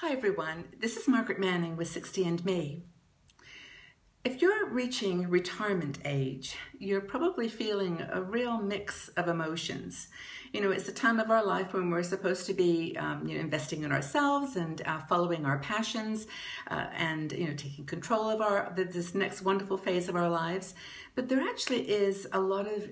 Hi everyone, this is Margaret Manning with 60 and Me. If you're reaching retirement age, you're probably feeling a real mix of emotions. It's the time of our life when we're supposed to be, investing in ourselves and following our passions and taking control of this next wonderful phase of our lives. But there actually is a lot of,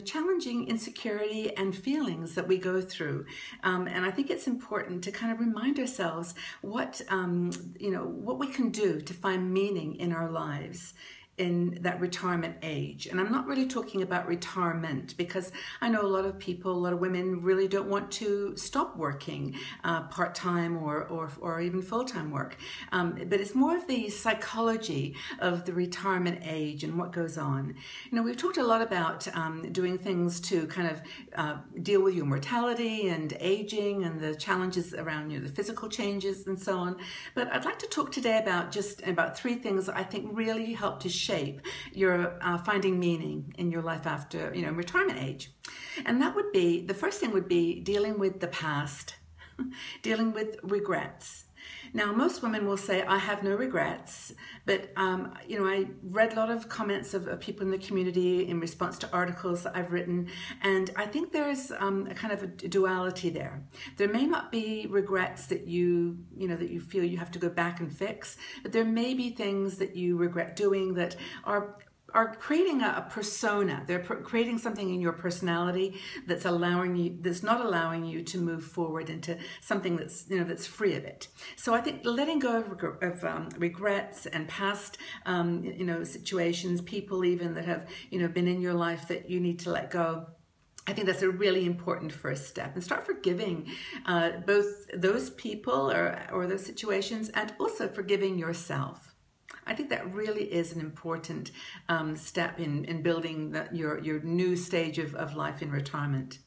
challenging insecurity and feelings that we go through. And I think it's important to kind of remind ourselves what we can do to find meaning in our lives in that retirement age. And I'm not really talking about retirement, because I know a lot of people, a lot of women really don't want to stop working part-time or even full-time work. But it's more of the psychology of the retirement age and what goes on. We've talked a lot about doing things to kind of deal with your mortality and aging and the challenges around the physical changes and so on. But I'd like to talk today about three things that I think really help to shape your finding meaning in your life after retirement age. And that would be, the first thing would be dealing with the past, dealing with regrets. Now, most women will say, I have no regrets, but I read a lot of comments of people in the community in response to articles that I've written, and I think there's a kind of a duality there. There may not be regrets that you feel you have to go back and fix, but there may be things that you regret doing that are creating a persona. They're creating something in your personality that's not allowing you to move forward into something that's free of it. So I think letting go of regrets and past situations, people even that have been in your life that you need to let go. I think that's a really important first step, and start forgiving both those people or those situations, and also forgiving yourself. I think that really is an important step in building your new stage of life in retirement.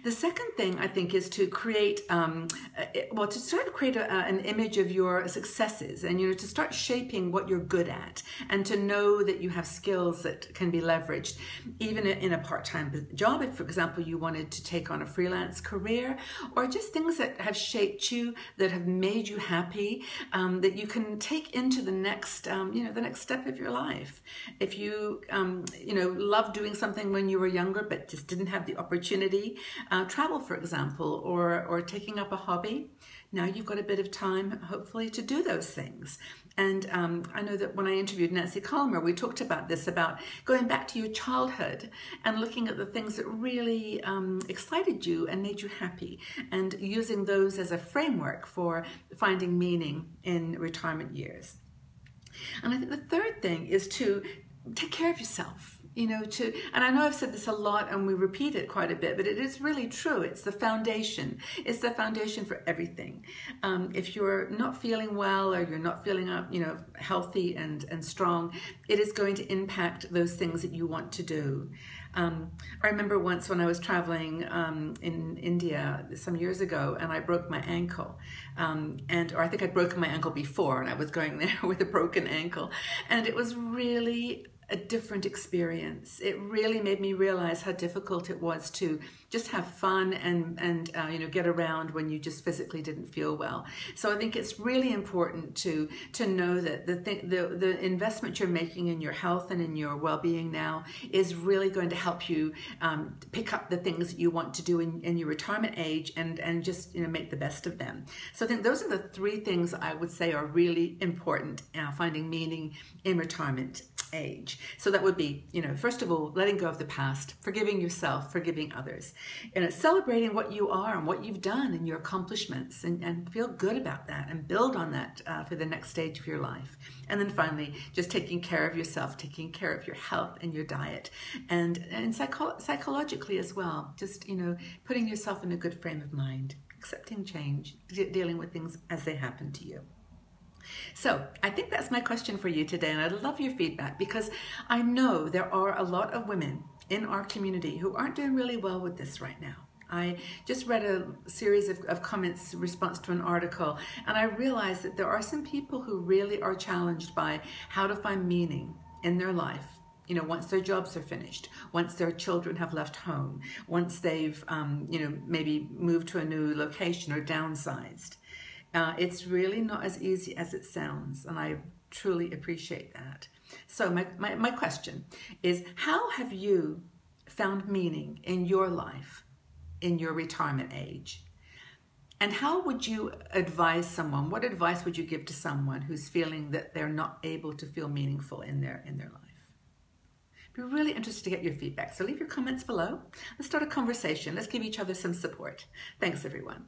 The second thing I think is to create, an image of your successes, and to start shaping what you're good at, and to know that you have skills that can be leveraged, even in a part-time job. If, for example, you wanted to take on a freelance career, or just things that have shaped you, that have made you happy, that you can take into the next, the next step of your life. If you, loved doing something when you were younger, but just didn't have the opportunity. Travel, for example, or taking up a hobby. Now you've got a bit of time, hopefully, to do those things. And I know that when I interviewed Nancy Colmer, we talked about this, about going back to your childhood and looking at the things that really excited you and made you happy, and using those as a framework for finding meaning in retirement years. And I think the third thing is to take care of yourself. And I know I've said this a lot and we repeat it quite a bit, but it is really true. It's the foundation. It's the foundation for everything. If you're not feeling well, or you're not feeling healthy and strong, it is going to impact those things that you want to do. I remember once when I was traveling in India some years ago, and I broke my ankle, or I think I'd broken my ankle before, and I was going there with a broken ankle, and it was really a different experience. It really made me realize how difficult it was to just have fun and get around when you just physically didn't feel well. So I think it's really important to know that the investment you're making in your health and in your well-being now is really going to help you pick up the things that you want to do in your retirement age, and just make the best of them. So I think those are the three things I would say are really important finding meaning in retirement age. So that would be, first of all, letting go of the past, forgiving yourself, forgiving others, and celebrating what you are and what you've done and your accomplishments, and feel good about that and build on that for the next stage of your life. And then finally, just taking care of yourself, taking care of your health and your diet, and psychologically as well, just, putting yourself in a good frame of mind, accepting change, dealing with things as they happen to you. So I think that's my question for you today, and I'd love your feedback, because I know there are a lot of women in our community who aren't doing really well with this right now. I just read a series of comments in response to an article, and I realized that there are some people who really are challenged by how to find meaning in their life. Once their jobs are finished, once their children have left home, once they've, maybe moved to a new location or downsized. It's really not as easy as it sounds, and I truly appreciate that. So my question is, how have you found meaning in your life in your retirement age? And how would you advise someone? What advice would you give to someone who's feeling that they're not able to feel meaningful in their life? I'd be really interested to get your feedback. So leave your comments below. Let's start a conversation. Let's give each other some support. Thanks, everyone.